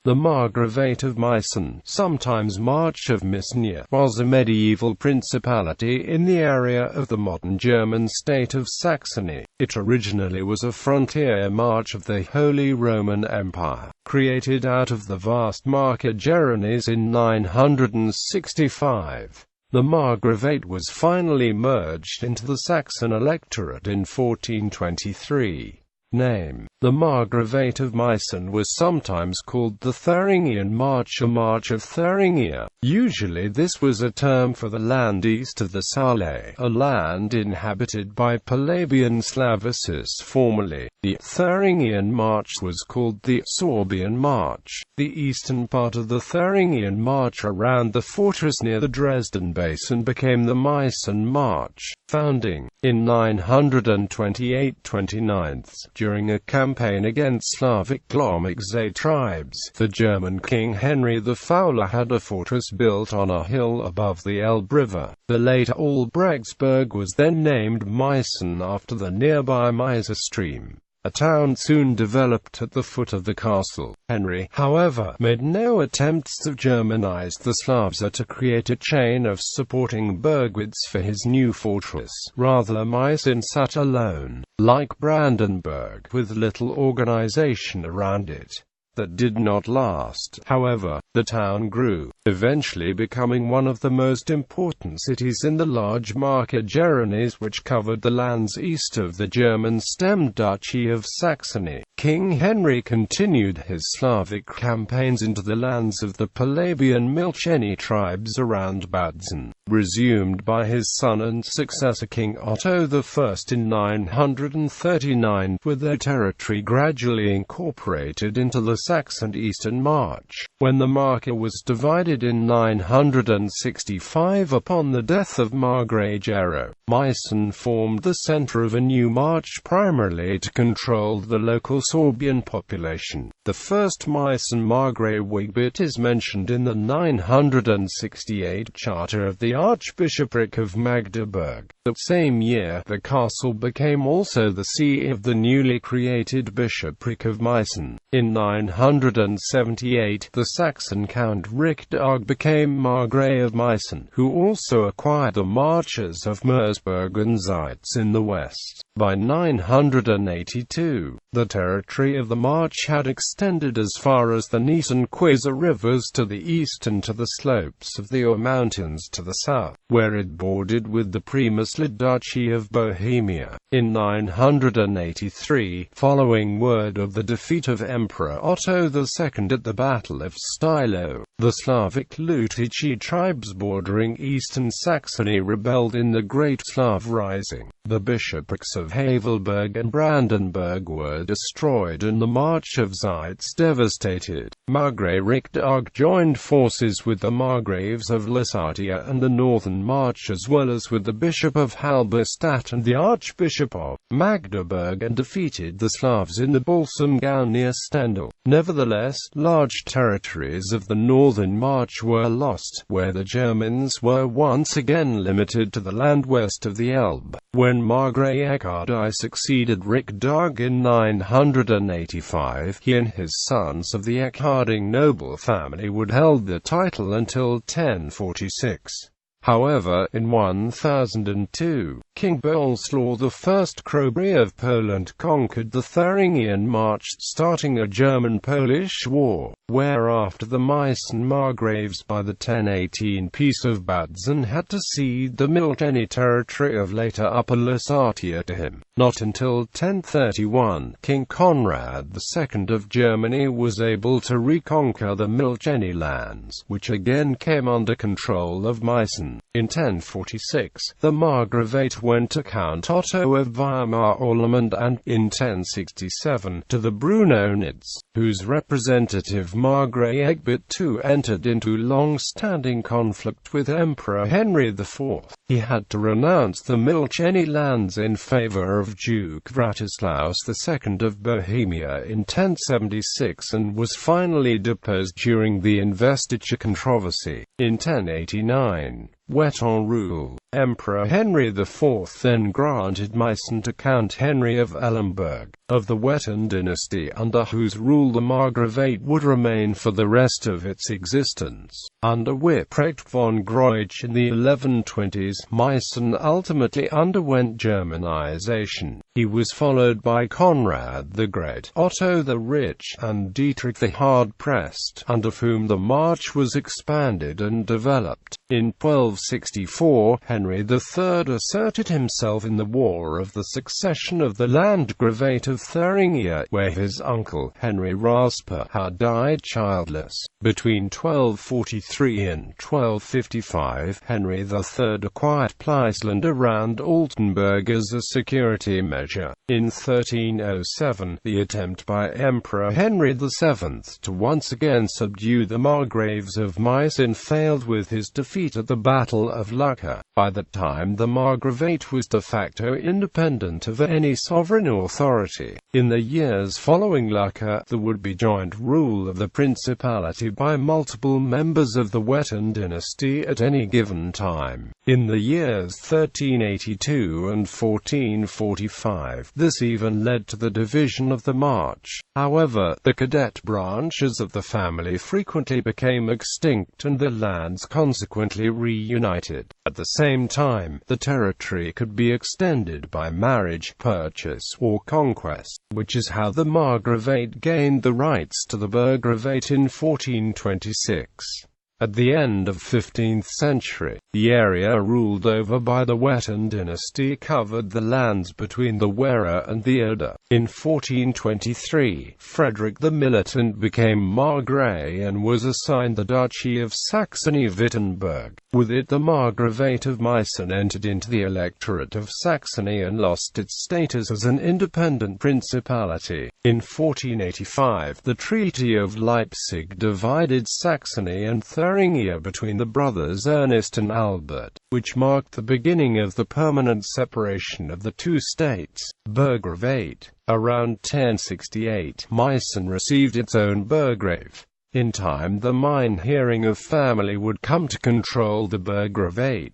The Margravate of Meissen, sometimes March of Miśnia, was a medieval principality in the area of the modern German state of Saxony. It originally was a frontier march of the Holy Roman Empire, created out of the vast Marca Geronis in 965. The Margravate was finally merged into the Saxon Electorate in 1423. Name: the Margravate of Meissen was sometimes called the Thuringian March or March of Thuringia. Usually this was a term for the land east of the Saale, a land inhabited by Palabian Slavists formerly. The Thuringian March was called the Sorbian March. The eastern part of the Thuringian March around the fortress near the Dresden Basin became the Meissen March. Founding in 928-29, during a campaign against Slavic Lomiczae tribes, the German King Henry the Fowler had a fortress built on a hill above the Elbe River. The later Albrechtsburg was then named Meissen after the nearby Meise stream. A town soon developed at the foot of the castle. Henry, however, made no attempts to Germanize the Slavs or to create a chain of supporting burgwits for his new fortress. Rather, Meissen sat alone, like Brandenburg, with little organization around it. That did not last, however. The town grew, eventually becoming one of the most important cities in the large Marca Geronis, which covered the lands east of the German-stemmed Duchy of Saxony. King Henry continued his Slavic campaigns into the lands of the Palabian Milcheni tribes around Badzin, resumed by his son and successor King Otto I in 939, with their territory gradually incorporated into the Saxon Eastern March. When the Marca was divided in 965 upon the death of Margravate, Meissen formed the center of a new march primarily to control the local Sorbian population. The first Meissen Margravate is mentioned in the 968 charter of the Archbishopric of Magdeburg. That same year, the castle became also the see of the newly created Bishopric of Meissen. In 978, the Saxon Count Richtag became Margrave of Meissen, who also acquired the marches of Mersburg and Zeitz in the west. By 982, the territory of the March had extended as far as the Neisse and Weser rivers to the east and to the slopes of the Ur Mountains to the south, where it bordered with the Premysl Duchy of Bohemia. In 983, following word of the defeat of Emperor Otto II at the Battle of Stylo, the Slavic Lutici tribes bordering eastern Saxony rebelled in the Great Slav Rising. The bishoprics of Havelberg and Brandenburg were destroyed and the March of Zeitz devastated. Margrave Richtag joined forces with the Margraves of Lusatia and the Northern March, as well as with the Bishop of Halberstadt and the Archbishop of Magdeburg, and defeated the Slavs in the Balsamgau near Stendal. Nevertheless, large territories of the Northern March were lost, where the Germans were once again limited to the land west of the Elbe. When Margrave Eckhard succeeded Richtag in 985, he and his sons of the Eckharding noble family would hold the title until 1046. However, in 1002, King Boleslaw I Chrobry of Poland conquered the Thuringian March, starting a German-Polish war, whereafter the Meissen Margraves by the 1018 Peace of Badzin had to cede the Milcheni territory of later Upper Lusatia to him. Not until 1031, King Conrad II of Germany was able to reconquer the Milcheni lands, which again came under control of Meissen. In 1046, the Margravate went to Count Otto of Weimar-Orlemont and, in 1067, to the Brunonids, whose representative Margrave Egbert II entered into long-standing conflict with Emperor Henry IV. He had to renounce the Milcheni lands in favor of Duke Vratislaus II of Bohemia in 1076 and was finally deposed during the investiture controversy. In 1089, Wettin ruled. Emperor Henry IV then granted Meissen to Count Henry of Ellenberg, of the Wettin dynasty, under whose rule the Margravate would remain for the rest of its existence. Under Witprecht von Greuch in the 1120s, Meissen ultimately underwent Germanization. He was followed by Conrad the Great, Otto the Rich, and Dietrich the Hard-Pressed, under whom the March was expanded and developed. In 1264, Henry III asserted himself in the War of the Succession of the Landgravate of Thuringia, where his uncle, Henry Rasper, had died childless. Between 1243 and 1255, Henry III acquired Pleisland around Altenburg as a security measure. In 1307, the attempt by Emperor Henry VII to once again subdue the Margraves of Meissen failed with his defeat at the Battle of Lucca. By that time the Margravate was de facto independent of any sovereign authority. In the years following Lucca, there would be joint rule of the principality by multiple members of the Wettin dynasty at any given time. In the years 1382 and 1445, this even led to the division of the March. However, the cadet branches of the family frequently became extinct and the lands consequently reunited. At the same time, the territory could be extended by marriage, purchase, or conquest, which is how the Margravate gained the rights to the Burgravate in 1426. At the end of the 15th century, the area ruled over by the Wettin dynasty covered the lands between the Werra and the Oder. In 1423, Frederick the Militant became Margrave and was assigned the Duchy of Saxony-Wittenberg. With it, the Margravate of Meissen entered into the Electorate of Saxony and lost its status as an independent principality. In 1485, the Treaty of Leipzig divided Saxony and Thuringia between the brothers Ernest and Albert, which marked the beginning of the permanent separation of the two states. Burgravate. Around 1068, Meissen received its own burgrave. In time, the Mynheering of family would come to control the Burgravate.